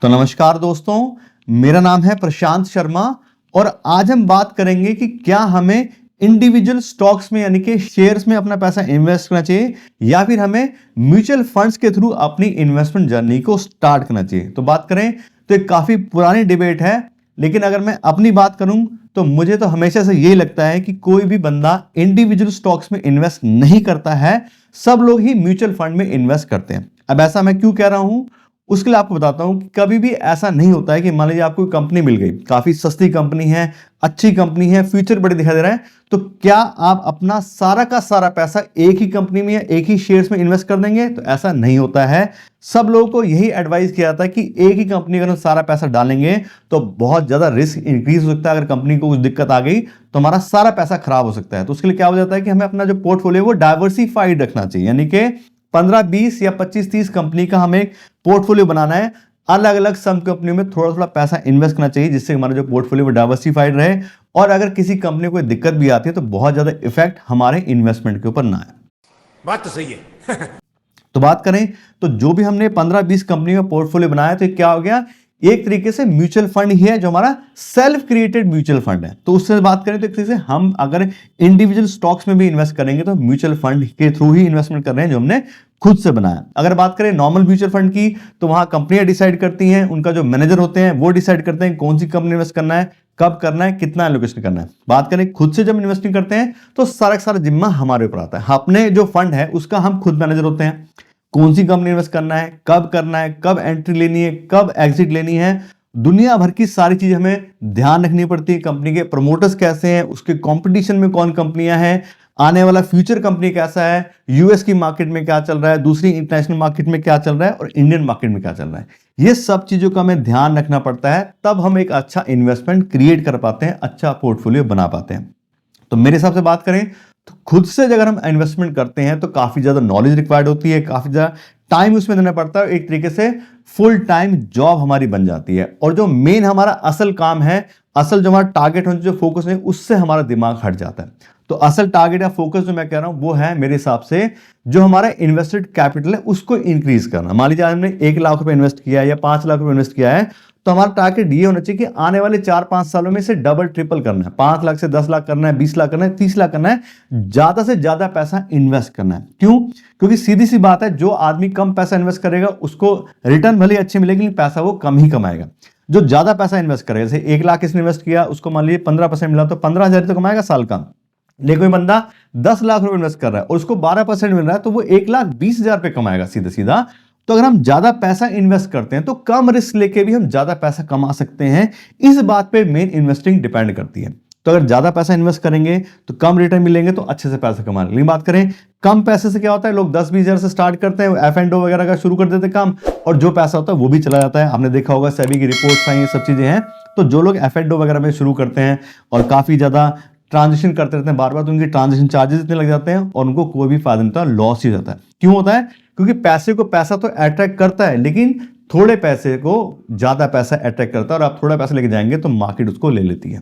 तो नमस्कार दोस्तों, मेरा नाम है प्रशांत शर्मा और आज हम बात करेंगे कि क्या हमें इंडिविजुअल स्टॉक्स में यानी कि शेयर्स में अपना पैसा इन्वेस्ट करना चाहिए या फिर हमें म्यूचुअल फंड्स के थ्रू अपनी इन्वेस्टमेंट जर्नी को स्टार्ट करना चाहिए। तो बात करें तो एक काफी पुरानी डिबेट है, लेकिन अगर मैं अपनी बात करूं तो मुझे तो हमेशा से यही लगता है कि कोई भी बंदा इंडिविजुअल स्टॉक्स में इन्वेस्ट नहीं करता है, सब लोग ही म्यूचुअल फंड में इन्वेस्ट करते हैं। अब ऐसा मैं क्यों कह रहा हूं उसके लिए आपको बताता हूं कि कभी भी ऐसा नहीं होता है कि मान लीजिए आपको कंपनी मिल गई, काफी सस्ती कंपनी है, अच्छी कंपनी है, फ्यूचर बड़े दिखाई दे रहा है, तो क्या आप अपना सारा का सारा पैसा एक ही कंपनी में या एक ही शेयर्स में इन्वेस्ट कर देंगे? तो ऐसा नहीं होता है। सब लोगों को यही एडवाइस किया जाता है कि एक ही कंपनी अगर सारा पैसा डालेंगे तो बहुत ज्यादा रिस्क इंक्रीज हो सकता है। अगर कंपनी को कुछ दिक्कत आ गई तो हमारा सारा पैसा खराब हो सकता है। तो उसके लिए क्या हो जाता है कि हमें अपना जो पोर्टफोलियो वो डाइवर्सिफाइड रखना चाहिए, यानी कि 15, 20 या 25, 30 कंपनी का हमें पोर्टफोलियो बनाना है। अलग अलग सब कंपनियों में थोड़ा थोड़ा पैसा इन्वेस्ट करना चाहिए जिससे हमारा जो पोर्टफोलियो डाइवर्सिफाइड रहे और अगर किसी कंपनी को कोई दिक्कत भी आती है तो बहुत ज्यादा इफेक्ट हमारे इन्वेस्टमेंट के ऊपर ना आए। बात तो सही है। तो बात करें तो जो भी हमने 15-20 कंपनी का पोर्टफोलियो बनाया तो क्या हो गया, एक तरीके से म्यूचुअल फंड ही है जो हमारा सेल्फ क्रिएटेड म्यूचुअल फंड है। तो उससे बात करें तो एक तरीके से हम अगर इंडिविजुअल स्टॉक्स में भी इन्वेस्ट करेंगे तो म्यूचुअल फंड के थ्रू ही इन्वेस्टमेंट कर रहे हैं जो हमने खुद से बनाया। अगर बात करें नॉर्मल म्यूचुअल फंड की तो वहां कंपनियां डिसाइड करती हैं, उनका जो मैनेजर होते हैं वो डिसाइड करते हैं कौन सी कंपनी इन्वेस्ट करना है, कब करना है, कितना एलोकेशन करना है। बात करें खुद से जब इन्वेस्टिंग करते हैं तो सारा का सारा जिम्मा हमारे ऊपर आता है। अपने जो फंड है उसका हम खुद मैनेजर होते हैं, कौन सी कंपनी इन्वेस्ट करना है, कब एंट्री लेनी है, कब एग्जिट लेनी है, दुनिया भर की सारी चीज हमें ध्यान रखनी पड़ती है। कंपनी के प्रमोटर्स कैसे हैं, उसके कंपटीशन में कौन कंपनियां हैं, आने वाला फ्यूचर कंपनी कैसा है, यूएस की मार्केट में क्या चल रहा है, दूसरी इंटरनेशनल मार्केट में क्या चल रहा है और इंडियन मार्केट में क्या चल रहा है, ये सब चीजों का हमें ध्यान रखना पड़ता है। तब हम एक अच्छा इन्वेस्टमेंट क्रिएट कर पाते हैं, अच्छा पोर्टफोलियो बना पाते हैं। तो मेरे हिसाब से बात करें तो खुद से अगर हम इन्वेस्टमेंट करते हैं तो काफी ज्यादा नॉलेज रिक्वायर्ड होती है, काफी ज्यादा टाइम उसमें देना पड़ता है, एक तरीके से फुल टाइम जॉब हमारी बन जाती है। और जो मेन हमारा असल काम है, असल जो हमारा टारगेट होना, जो फोकस है, उससे हमारा दिमाग हट जाता है। तो असल टारगेट या फोकस जो मैं कह रहा हूं वो है मेरे हिसाब से जो हमारा इन्वेस्टेड कैपिटल है उसको इंक्रीज करना। मान लीजिए हमने 1 लाख रुपए इन्वेस्ट किया है या 5 लाख रुपए इन्वेस्ट किया है तो हमारा टारगेट ये होना चाहिए कि आने वाले 4-5 सालों में से डबल ट्रिपल करना है। 5 लाख से 10 लाख करना है, 20 लाख करना है, 30 लाख करना है, ज्यादा से ज्यादा पैसा इन्वेस्ट करना है। क्यों? क्योंकि सीधी सी बात है, जो आदमी कम पैसा इन्वेस्ट करेगा उसको रिटर्न भले अच्छी मिलेगी लेकिन पैसा वो कम ही कमाएगा। जो ज्यादा पैसा इन्वेस्ट करेगा, जैसे 1 लाख इसने इन्वेस्ट किया, उसको मान लीजिए 15% मिला तो 15,000 तो कमाएगा साल का। लेकिन कोई बंदा 10 लाख रुपए इन्वेस्ट कर रहा है और उसको 12% मिल रहा है तो वो 1,20,000 पे कमाएगा सीधा सीधा। तो अगर हम ज्यादा पैसा इन्वेस्ट करते हैं तो कम रिस्क लेके भी हम ज्यादा पैसा कमा सकते हैं। इस बात पे मेन इन्वेस्टिंग डिपेंड करती है। तो अगर ज्यादा पैसा इन्वेस्ट करेंगे तो कम रिटर्न मिलेंगे तो अच्छे से पैसा कमा लेंगे। लेकिन बात करें कम पैसे से क्या होता है, लोग 10-20 हजार से स्टार्ट करते हैं, F&O वगैरह का शुरू कर देते हैं काम, और जो पैसा होता है वो भी चला जाता है। आपने देखा होगा सेबी की रिपोर्ट्स आई, ये सब चीजें हैं। तो जो लोग F&O वगैरह में शुरू करते हैं और काफी ज्यादा ट्रांजेक्शन करते रहते हैं बार बार, तो उनके ट्रांजेक्शन चार्जेस इतने लग जाते हैं और उनको कोई भी फायदा नहीं होता, लॉस ही हो जाता है। क्यों होता है? क्योंकि पैसे को पैसा तो अट्रैक्ट करता है लेकिन थोड़े पैसे को ज्यादा पैसा अट्रैक्ट करता है और आप थोड़ा पैसा लेके जाएंगे तो मार्केट उसको ले लेती है।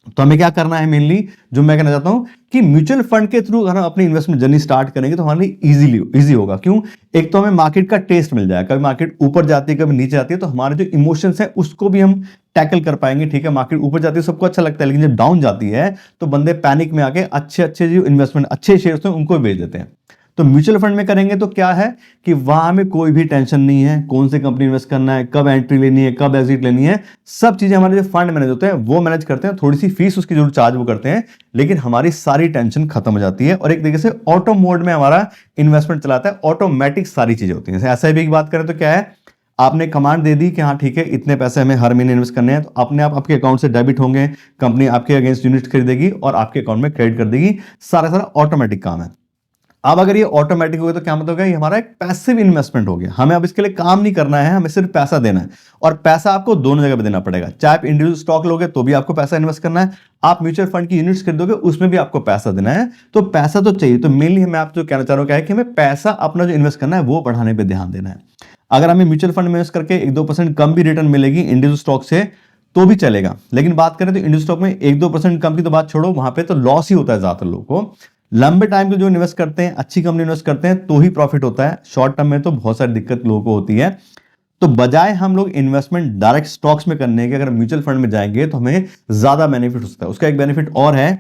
तो हमें क्या करना है, मेनली जो मैं कहना चाहता हूं कि म्यूचुअल फंड के थ्रू अगर हम अपनी इन्वेस्टमेंट जर्नी स्टार्ट करेंगे तो हमारे लिए इजी होगा। क्यों? एक तो हमें मार्केट का टेस्ट मिल जाएगा, कभी मार्केट ऊपर जाती है कभी नीचे जाती है तो हमारे जो इमोशंस है उसको भी हम टैकल कर पाएंगे। ठीक है, मार्केट ऊपर जाती है सबको अच्छा लगता है, लेकिन जब डाउन जाती है तो बंदे पैनिक में आके अच्छे अच्छे जो इन्वेस्टमेंट अच्छे शेयर्स हैं उनको बेच देते हैं। तो म्यूचुअल फंड में करेंगे तो क्या है कि वहां में कोई भी टेंशन नहीं है, कौन सी कंपनी इन्वेस्ट करना है, कब एंट्री लेनी है, कब एग्जिट लेनी है, सब चीजें हमारे जो फंड मैनेजर होते हैं वो मैनेज करते हैं। थोड़ी सी फीस उसकी जरूर चार्ज वो करते हैं, लेकिन हमारी सारी टेंशन खत्म हो जाती है और एक तरीके से ऑटो मोड में हमारा इन्वेस्टमेंट चलाता है, ऑटोमेटिक सारी चीजें होती हैं। जैसे SIP की बात करें तो क्या है, आपने कमांड दे दी कि हाँ ठीक है इतने पैसे हमें हर महीने इन्वेस्ट करने हैं, तो अपने आप आपके अकाउंट से डेबिट होंगे, कंपनी आपके अगेंस्ट यूनिट खरीदेगी और आपके अकाउंट में क्रेडिट कर देगी। सारा सारा ऑटोमेटिक काम है। अब अगर ये ऑटोमेटिक हो गया तो क्या मतलब होगा, ये हमारा एक पैसिव इन्वेस्टमेंट हो गया। हमें अब इसके लिए काम नहीं करना है, हमें सिर्फ पैसा देना है और पैसा आपको दोनों जगह पे देना पड़ेगा। चाहे आप इंडिविजुअल स्टॉक लोगे तो भी आपको पैसा इन्वेस्ट करना है, आप म्यूचुअल फंड की यूनिट्स खरीदोगे उसमें भी आपको पैसा देना है। तो पैसा तो चाहिए। तो मेनली मैं आपको कहना चाह रहा हूं क्या है कि हमें पैसा अपना जो इन्वेस्ट करना है वो बढ़ाने पर ध्यान देना है। अगर हमें म्यूचुअल फंड में इन्वेस्ट करके 1-2% कम भी रिटर्न मिलेगी इंडिविजुअल स्टॉक से तो भी चलेगा, लेकिन बात करें तो इंडिविजुअल स्टॉक में 1-2% कम की तो बात छोड़ो, वहां पे तो लॉस ही होता है ज्यादातर लोगों को। लंबे टाइम के जो इन्वेस्ट करते हैं, अच्छी कंपनी इन्वेस्ट करते हैं तो ही प्रॉफिट होता है। शॉर्ट टर्म में तो बहुत सारी दिक्कत लोगों को होती है। तो बजाय हम लोग इन्वेस्टमेंट डायरेक्ट स्टॉक्स में करने के अगर म्यूचुअल फंड में जाएंगे तो हमें ज्यादा बेनिफिट हो सकता है। उसका एक बेनिफिट और है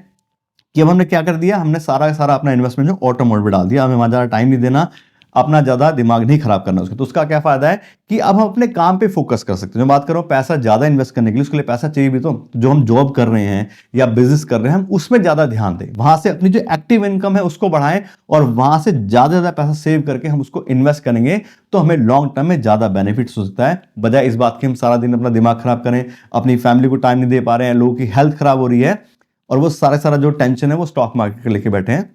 कि अब हमने क्या कर दिया, हमने सारा का सारा अपना इन्वेस्टमेंट जो ऑटो मोड पे डाल दिया, हमें वहां ज्यादा टाइम नहीं देना, अपना ज्यादा दिमाग नहीं खराब करना उसका। तो उसका क्या फायदा है कि अब हम अपने काम पे फोकस कर सकते हैं। मैं बात कर रहा हूं पैसा ज्यादा इन्वेस्ट करने के लिए, उसके लिए पैसा चाहिए भी, तो जो हम जॉब कर रहे हैं या बिजनेस कर रहे हैं हम उसमें ज्यादा ध्यान दें, वहां से अपनी जो एक्टिव इनकम है उसको बढ़ाएं और वहां से ज्यादा पैसा सेव करके हम उसको इन्वेस्ट करेंगे तो हमें लॉन्ग टर्म में ज्यादा बेनिफिट्स हो सकता है, बजाय इस बात के हम सारा दिन अपना दिमाग खराब करें, अपनी फैमिली को टाइम नहीं दे पा रहे हैं, लोगों की हेल्थ खराब हो रही है और वो सारा जो टेंशन है वो स्टॉक मार्केट के लेके बैठे हैं।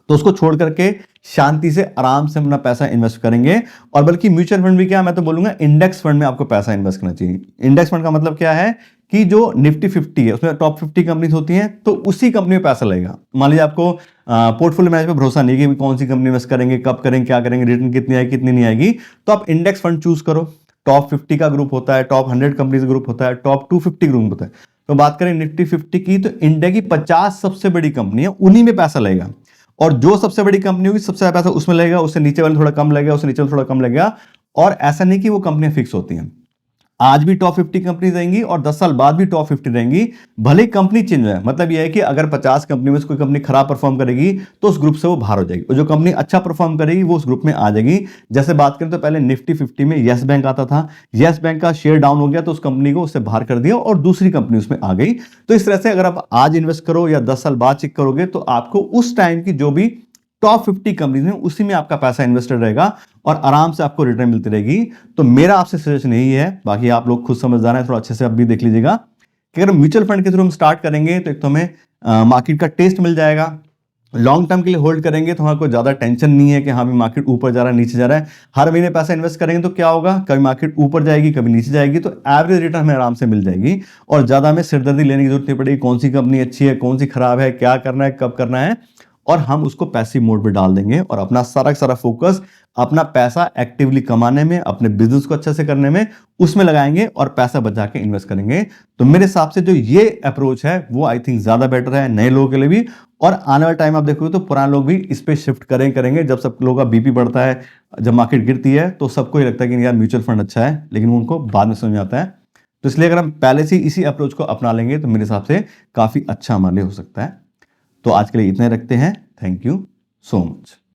तो उसको छोड़ करके शांति से आराम से अपना पैसा इन्वेस्ट करेंगे। और बल्कि म्यूचुअल फंड भी क्या, मैं तो बोलूंगा इंडेक्स फंड में आपको पैसा इन्वेस्ट करना चाहिए। इंडेक्स फंड का मतलब क्या है कि जो निफ्टी 50 है उसमें टॉप 50 कंपनीज होती हैं, तो उसी कंपनी में पैसा लगेगा। मान लीजिए आपको पोर्टफोलियो मैनेजमेंट पे भरोसा नहीं है कि कौन सी कंपनी इन्वेस्ट करेंगे, कब करेंगे, क्या करेंगे, रिटर्न कितनी आएगी कितनी नहीं आएगी, तो आप इंडेक्स फंड चूज करो। टॉप 50 का ग्रुप होता है, टॉप 100 कंपनीज ग्रुप होता है, टॉप 250 ग्रुप होता है। तो बात करें निफ्टी 50 की, तो इंडिया की 50 सबसे बड़ी कंपनी है, उन्हीं में पैसा लगेगा। और जो सबसे बड़ी कंपनी होगी सबसे ज्यादा पैसा उसमें लगेगा, उससे नीचे वाले थोड़ा कम लगेगा, उससे नीचे वाले थोड़ा कम लगेगा। और ऐसा नहीं कि वो कंपनियां फिक्स होती हैं, आज भी टॉप 50 कंपनी रहेंगी और 10 साल बाद भी टॉप 50 रहेंगी, भले कंपनी चेंज है। मतलब यह है कि अगर 50 कंपनी में से कोई कंपनी खराब परफॉर्म करेगी तो उस ग्रुप से वो बाहर हो जाएगी, और जो कंपनी अच्छा परफॉर्म करेगी वो उस ग्रुप में आ जाएगी। जैसे बात करें तो पहले निफ्टी 50 में येस बैंक आता था, येस बैंक का शेयर डाउन हो गया तो उस कंपनी को उससे बाहर कर दिया और दूसरी कंपनी उसमें आ गई। तो इस तरह से अगर आप आज इन्वेस्ट करो या 10 साल बाद चेक करोगे तो आपको उस टाइम की जो भी टॉप 50 कंपनीज में उसी में आपका पैसा इन्वेस्टेड रहेगा और आराम से आपको रिटर्न मिलती रहेगी। तो मेरा आपसे सजेशन यही है, बाकी आप लोग खुद समझदार हैं, थोड़ा अच्छे से आप भी देख लीजिएगा कि अगर म्यूचुअल फंड के थ्रू हम स्टार्ट करेंगे तो एक तो हमें मार्केट का टेस्ट मिल जाएगा, लॉन्ग टर्म के लिए होल्ड करेंगे तो हमारे कोई ज्यादा टेंशन नहीं है कि हाँ भी मार्केट ऊपर जा रहा है नीचे जा रहा है। हर महीने पैसा इन्वेस्ट करेंगे तो क्या होगा, कभी मार्केट ऊपर जाएगी कभी नीचे जाएगी, तो एवरेज रिटर्न हमें आराम से मिल जाएगी और ज्यादा हमें सिरदर्दी लेने की जरूरत नहीं पड़ेगी कौन सी कंपनी अच्छी है कौन सी खराब है, क्या करना है कब करना है। और हम उसको पैसिव मोड पे डाल देंगे और अपना सारा फोकस अपना पैसा एक्टिवली कमाने में, अपने बिजनेस को अच्छे से करने में, उसमें लगाएंगे और पैसा बचा के इन्वेस्ट करेंगे। तो मेरे हिसाब से जो ये अप्रोच है वो आई थिंक ज्यादा बेटर है नए लोगों के लिए भी, और आने वाले टाइम आप देखोगे तो पुराने लोग भी इस पे शिफ्ट करेंगे। जब सब लोगों का बीपी बढ़ता है, जब मार्केट गिरती है तो सबको ही लगता है कि यार म्यूचुअल फंड अच्छा है, लेकिन उनको बाद में समझ में आता है। तो इसलिए अगर हम पहले से इसी अप्रोच को अपना लेंगे तो मेरे हिसाब से काफी अच्छा हमारे लिए हो सकता है। तो आज के लिए इतना ही रखते हैं। Thank you so much.